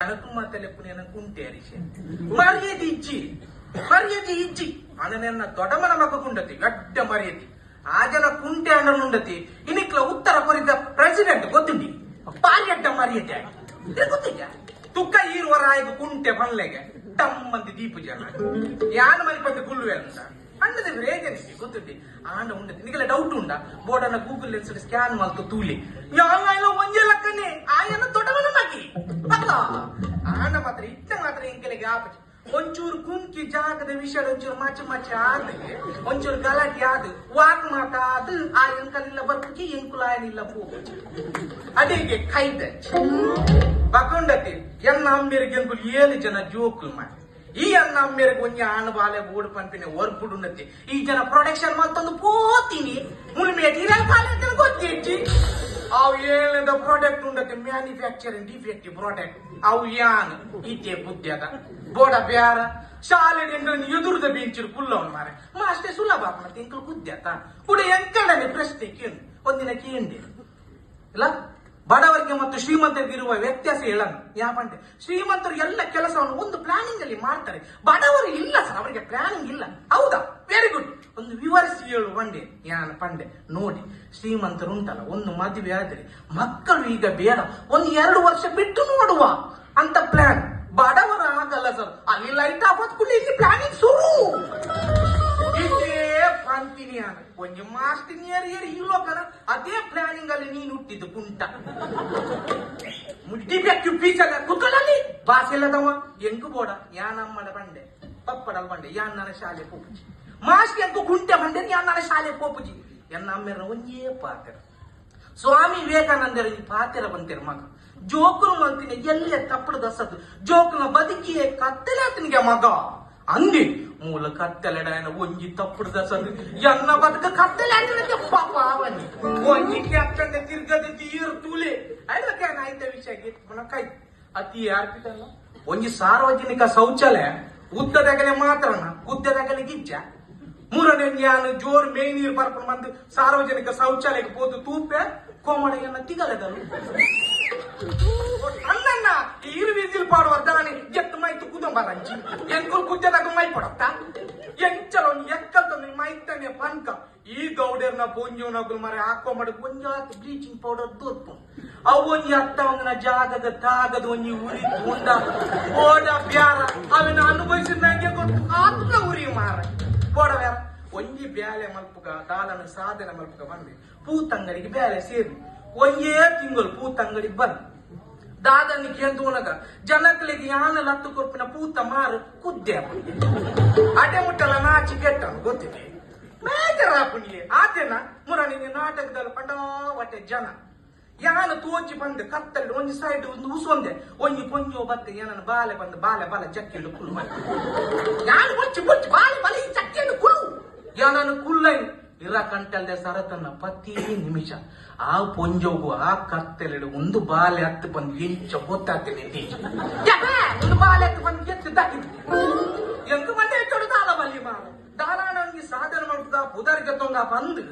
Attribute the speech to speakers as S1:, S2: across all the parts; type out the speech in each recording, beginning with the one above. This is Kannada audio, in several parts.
S1: అనకు మా తಲೆಪ್ಪು కుంటే అరిసే ಮರ್ಯಾದೆ ಇಜ್ಜಿ ಅಣ್ಣನೆನ್ನ ದೊಡ್ಡಮನ ಮಗಗುಂಡತಿ ಗಡ್ಡ ಮರ್ಯಾದೆ ಆ ಜನ ಕುಂಟೆ ಅಣ್ಣನುಂಡತಿ ಇನ್ನಿಕ್ಲ ಉತ್ತರ ಕೊರಿದ ಪ್ರೆಸಿಡೆಂಟ್ ಗೊತ್ತುಂಡಿ ಪಾರಿ ಅಡ್ಡ ಮರ್ಯಾದೆ ಗೊತ್ತಿದ್ಯಾ ತುಕ್ಕ ಈರುವರಾಯಿಗೆ ಕುಂಟೆ ಬಂದ್ಲೆಗೆ ಟಮ್ಮಂದಿ ದೀಪು ಜನ ಯಾನ ಮನೆ ಪಂದ ಗುಳ್ಳುವೆ ಅಂತ ಅಣ್ಣದ ರೇಜನಿಗೆ ಗೊತ್ತಿದ್ದಿ ಆಂಡ ಉಂಡತಿ ನಿಗಲ ಡೌಟ್ ಉಂಡ ಬೋರ್ಡನ್ನ ಗೂಗಲ್ ಲೆನ್ಸ್ ಸ್ಕ್ಯಾನ್ ಮಾಡ್ತು ತೂಲಿ ಯಾವಾಗಲೂ ಒಂಜೆ ಲಕ್ಕನೆ ಆಯನ ದೊಡ್ಡವನ ಮಗಿ ಅಲ್ಲ ಆಂಡ ಮಾತ್ರ ಇತ್ತ ಮಾತ್ರ ಇಂಕೆಲೆಗೆ ಆಪಚಿ ಒಂಚೂರು ಕುಂಕಿ ಜಾಗದ ವಿಷಯ ಒಂಚೂರು ಮಚ್ಚ ಆದ ಒಂಚೂರು ಗಲಾಟೆ ಆದ ವಾಕ್ ಮಾತಾದ ಆ ಎಂಕಲಿಲ್ಲ ಬರ್ಕಿ ಎಂಕುಲಾಯನಿಲ್ಲ ಹೋಗು ಅದೇಗೆ ಕೈದ ಬಕೊಂಡತಿ ಎನ್ನ ಅಮ್ಮೇರಿಗೆ ಎಂಕುಲು 7 ಜನ ಜೋಕುಲು ಮಾಡಿ ಈ ಅನ್ನ ಅಮ್ಮೇರಿಗೆ ಒಂಜಿ ಆಣ ಬಾಲೆ ಗೋಡು ಪಂಪಿನ ಒರ್ಪುಡುನ್ನತಿ ಈ ಜನ ಪ್ರೊಡಕ್ಷನ್ ಮತ್ತೊಂದು ಪೋತೀನಿ ಮುಲ್ಮೇಟಿ ಕಾಲ ಗೊತ್ತಿಚ್ಚಿ ಅವು ಏಳದ ಪ್ರಾಡಕ್ಟ್ ಉಂಡತಿ ಮ್ಯಾನುಫ್ಯಾಕ್ಚರಿಂಗ್ ಡಿಫೆಕ್ಟಿವ್ ಪ್ರಾಡಕ್ಟ್ ಅವು ಯಾನ್ ಇತ್ತೆ ಬುದ್ಧಿ ಅದ ಬೋಡ ಬ್ಯಾರ ಶಾಲೆ ಎದುರುದ ಬೆಂಚಿರು ಕುಲ್ಲವನ್ ಮಾರೆ ಅಷ್ಟೇ ಸುಲಭ ಮತ್ತೆ ಎಂಕಲ್ ಬುದ್ಧಿ ಆತ ಕೂಡ ಎಂಕಡನೆ ಪ್ರಶ್ನೆ ಕೇಳು ಒಂದಿನ ಕೇಂದ್ರ ಇಲ್ಲ ಬಡವರಿಗೆ ಮತ್ತು ಶ್ರೀಮಂತರಿಗೆ ಇರುವ ವ್ಯತ್ಯಾಸ ಹೇಳನ್ನು ಯಾಪಂತೆ ಶ್ರೀಮಂತರು ಎಲ್ಲ ಕೆಲಸವನ್ನು ಒಂದು ಪ್ಲಾನಿಂಗ್ ಅಲ್ಲಿ ಮಾಡ್ತಾರೆ ಬಡವರು ಇಲ್ಲ ಸರ್ ಅವರಿಗೆ ಪ್ಲಾನಿಂಗ್ ಇಲ್ಲ ಹೌದಾ ವೆರಿ ಗುಡ್ ಒಂದು ವಿವರಿಸಿ ಹೇಳು ಬಂಡೆ ಯಾನ ಪಂಡೆ ನೋಡಿ ಶ್ರೀಮಂತರು ಉಂಟಲ್ಲ ಒಂದು ಮದುವೆ ಆದ್ರೆ ಮಕ್ಕಳು ಈಗ ಬೇಡ ಒಂದು 2 ವರ್ಷ ಬಿಟ್ಟು ನೋಡುವ ಅಂತ ಪ್ಲಾನ್ ಬಡವರ ಆಗಲ್ಲ ಸರ್ ಅಲ್ಲಿ ಲೈಟ್ ಆಫ್ ಹೊತ್ಕೊಂಡು ಇಲ್ಲಿ ಪ್ಲಾನಿಂಗ್ ಶುರು ಇದೇ ಪಂತಿನಿ ಒಂಜಿ ಮಾಸ್ಟಿನಿಯರ್ ಇಲ್ಲೋ ಕಣ ಅದೇ ಪ್ಲಾನಿಂಗ್ ಅಲ್ಲಿ ನೀನು ಹುಟ್ಟಿದ್ದು ಕುಂಟ ಡಿಫೆಕ್ಟಿವ್ ಪೀಸ್ ಅಲ್ಲ ಕುತ್ತಲಲ್ಲಿ ಬಾಸ್ ಇಲ್ಲದವ ಎಂಕು ಬೋಡ ಯಾನಮ್ಮನ ಬಂಡೆ ಪಪ್ಪಡಲ್ ಬಂಡೆ ಯಾನ್ ನನ್ನ ಶಾಲೆ ಪೋಪುಜಿ ಮಾಸ್ಟಿ ಎಂಕು ಕುಂಟೆ ಬಂಡೆ ಯಾನ್ ನನ್ನ ಶಾಲೆ ಪೋಪುಜಿ ಎನ್ನ ಅಮ್ಮೆರ ಒಂಜೇ ಪಾತ್ರ ಸ್ವಾಮಿ ವಿವೇಕಾನಂದರ ಈ ಪಾತ್ರ ಬಂತಿರ ಮಗ ಜೋಕುಲು ಮಲ್ತಿನ ಎಲ್ಲೇ ತಪ್ಪಡು ದಸದು ಜೋಕುಲ ಬದುಕಿಯೇ ಕತ್ತಲೆ ಆತನಿಗೆ ಮಗ ಅಂದಿ ಮೂಲ ಕತ್ತಲೆಡಾಯನ ಒಂಜಿ ತಪ್ಪಡು ದಸದು ಎನ್ನ ಬದುಕ ಕತ್ತಲೆ ಆತನಿಗೆ ಪಾಪ ಅವನಿ ಒಂಜಿ ಕೆತ್ತಂಡೆ ತಿರ್ಗದ ತೀರು ತೂಲೆ ಅದಕ್ಕೆ ಆಯ್ತ ವಿಷಯ ಮನಕೈ ಅತಿ ಯಾರ್ಪಿದಲ್ಲ ಒಂಜಿ ಸಾರ್ವಜನಿಕ ಶೌಚಾಲಯ ಉದ್ದದಗಲೆ ಮಾತ್ರನ ಉದ್ದದಗಲೆ ಗಿಜ್ಜ ಮೂರನೇ ಜ್ಞಾನ ಜೋರ್ ಮೇ ನೀರು ಬರ್ಕೊಂಡು ಬಂದು ಸಾರ್ವಜನಿಕ ಶೌಚಾಲಯಕ್ಕೆ ಹೋದು ತೂಪೆ ಕೋಮಡೆಯನ್ನ ತಿಗಲದಲು ಅಣ್ಣನ್ನ ಈರು ವಿಸಿಲ್ ಪಾಡುವ ದಾನಿ ಎತ್ತು ಮೈತು ಕುದುಂಬರಂಜಿ ಎಂಕುಲ್ ಕುಜ್ಜದಾಗ ಮೈ ಪಡತ್ತ ಎಂಚಲ ಎಕ್ಕಲ್ ತಂದು ಮೈತನೆ ಪಂಕ ಈ ಗೌಡರ್ನ ಪೊಂಜೋನಗುಲ್ ಮರೆ ಹಾಕೊಂಬಡ ಕೊಂಜಾತ್ ಬ್ಲೀಚಿಂಗ್ ಪೌಡರ್ ದೂರ್ಪು ಅವು ಒಂಜಿ ಅತ್ತ ಒಂದಿನ ಜಾಗದ ತಾಗದ ಒಂಜಿ ಉರಿ ಉಂಡ ಓಡ ಬ್ಯಾರ ಅವನ ಅನುಭವಿಸಿದ ನಂಗೆ ಗೊತ್ತು ಆತ್ಮ ಉರಿ ಮಾರ ಬೋಡ ಬ್ಯಾರ ಒಂಜಿ ಬ್ಯಾಲೆ ಮಲ್ಪುಗ ದಾಲನ ಸಾಧನೆ ಮಲ್ಪುಗ ಬಂದೆ ಪೂತಂಗಡಿಗೆ ಬ್ಯಾಲೆ ಸೇರಿ ಒಂಜೇ ತಿಂಗಳು ಪೂತಂಗಡಿಗೆ ಬಂದು ದಾದನಿ ಕೇಂದ್ರನಗ ಜನಗಳಿಗೆ ಯಾನ ಲತ್ತು ಕೊರ್ಪಿನ ಪೂತ ಮಾರು ಕುದ್ದೆ ಅಡೆ ಮುಟ್ಟಲ ನಾಚಿ ಕೆಟ್ಟನು ಗೊತ್ತಿದೆ ಮೇಜರಾಪುಣಿಯೇ ಆತೇನ ಮುರಣಿನ ನಾಟಕದಲ್ಲಿ ಪಂಡಾವಟೆ ಜನ ಯಾನ ತೋಚಿ ಬಂದೆ ಕತ್ತಲ್ಲಿ ಒಂಜಿ ಸೈಡ್ ಒಂದು ಉಸೊಂದೆ ಒಂಜಿ ಪೊಂಜೋ ಬತ್ತೆ ಏನನ್ನ ಬಾಲೆ ಬಂದು ಬಾಲೆ ಜಕ್ಕೆಂಡು ಕುಲ್ಲು ಮಾಡಿ ಯಾನು ಬೊಚ್ಚಿ ಬಾಲೆ ಈ ಜಕ್ಕೆಂಡು ಕುಲ್ಲು ಯಾನನ್ನು ಕುಲ್ಲೈ ಇರ ಕಂಟಲ್ದೆ ಸರತನ್ನ ಪ್ರತಿ ನಿಮಿಷ ಆ ಪೊಂಜೋಗು ಆ ಕತ್ತಲೆಡು ಒಂದು ಬಾಲೆ ಹತ್ತು ಬಂದು ಎಂಚ ಗೊತ್ತಾಗ್ತೇನೆ ಒಂದು ಬಾಲೆ ಹತ್ತು ಬಂದು ಎತ್ತಿದ್ದಾಗಿದೆ ಎಂಟು ಮಂದಿ ಹೆಚ್ಚೋಡು ದಾಲ ಬಲ್ಲಿ ಮಾಡು ದಾಲಾಣಿ ಸಾಧನೆ ಮಾಡುದ ಬುಧರಿಗೆ ತೊಂಗ ಬಂದು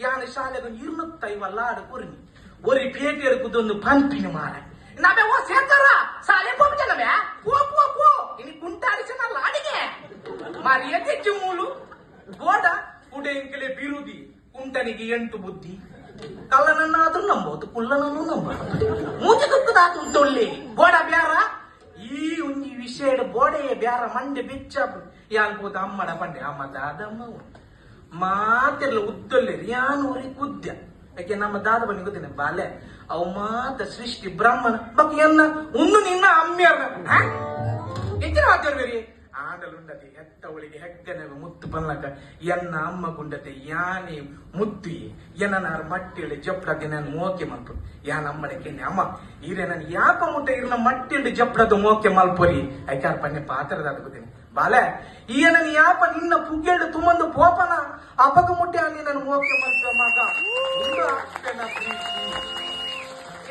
S1: ಯಾನ ಶಾಲೆಗೆ 250 ಲಾಡು ಕುರ್ನಿ ஒரு பேட்டி எடுக்குது பம்பினு மாற நாம ஓ சேத்தரா சாலே போபிச்சனவே போ இனி குண்டாடிச்சனா லாடிಗೆ ಮರ್ಯಾದೆ ಜುಮುಲು ಬೋಡ ಉಡೆಂಕಲೆ ಬಿರುದಿ ಕುಂಟನಿಗೆ 8 ಬುದ್ಧಿ ಕಳ್ಳನನ್ನಾದ್ರೂ ನಂಬೋದು ಕುಳ್ಳನನ್ನು ನಂಬಬಹುದು ಮೂಜಿ ಕುಕ್ಕದಾತು ತೊಳ್ಳಿ ಬೋಡ ಬ್ಯಾರ ಈ ಒಂಜಿ ವಿಷಯ ಬೋಡೆ ಬ್ಯಾರ ಮಂಡೆ ಬಿಚ್ಚ ಯಾನ್ಬೋದ ಅಮ್ಮಡ ಬಂಡೆ ಅಮ್ಮ ದಾದಮ್ಮ ಮಾತೆಲ್ಲ ಉದ್ದೊಲ್ಲೆ ಯಾನೂರಿ ಕುದ್ಯ ಯಾಕೆ ನಮ್ಮ ದಾದ ಬನ್ನಿ ಗೊತ್ತೇನೆ ಬಾಲೆ ಅವು ಮಾತ ಸೃಷ್ಟಿ ಬ್ರಹ್ಮನ ಬಕ್ ಎನ್ನ ಒಂದು ನಿನ್ನ ಅಮ್ಮ್ಯಾರ ಹೆಚ್ಚಿನ ಮಾತಾಡ್ಬೇರಿ ಆಡಲುಂಡತೆ ಹೆತ್ತವಳಿಗೆ ಹೆಗ್ಗನೆ ಮುತ್ತು ಬನ್ನಕ ಎನ್ನ ಅಮ್ಮ ಗುಂಡತೆ ಯಾನೆ ಮುದ್ದು ಎನ್ನಾರು ಮಟ್ಟಿಳಿ ಜಪ್ಡದೆ ನಾನು ಮೋಕೆ ಮಲ್ಪು ಯಾನ ಅಮ್ಮಡಕ್ಕೆ ಅಮ್ಮ ಈರೆ ನಾನು ಯಾಕ ಮುಟ್ಟ ಇರ್ನ ಮಟ್ಟಿಳಿ ಜಪ್ಡದ ಮೋಕೆ ಮಲ್ಪೊರಿ ಐಕಾರ ಪನ್ನೆ ಪಾತ್ರದ ಗೊತ್ತೇನೆ ಬಾಲೆ ಈಯನನ್ನು ಯಾಪ ನಿನ್ನ ಪುಗ್ಗೆಡು ತುಂಬಂದು ಪೋಪನ ಅಪಗ ಮುಟ್ಟೆ ಅಲ್ಲಿ ನನ್ನ ಮೋಕೆ ಮಲ್ಪ ಮಗ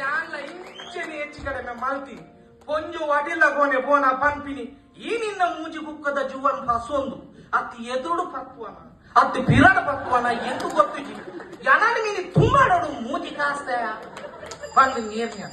S1: ಯಾನ ಇಂಚೆನೆ ಹೆಚ್ಚು ಕಡಿಮೆ ಮಲ್ತೀನಿ ಕೊಂಜು ಅಡಿಲ್ಲ ಗೋನೆ ಬೋನ ಪಂಪಿನಿ ಈ ನಿನ್ನ ಮೂಜಿ ಬುಕ್ಕದ ಜುವನ್ ಹಸೊಂದು ಅತಿ ಎದುರು ಪತ್ವನ ಅತಿ ಬಿರಡ ಪತ್ವನ ಎಂದು ಗೊತ್ತಿ지 ಯಾನಾನು ನೀನು ತುಂಬಾಡೋಡು ಮೂಜಿ ಕಾಸ್ತ ಬಂದು ನೀರ್ನ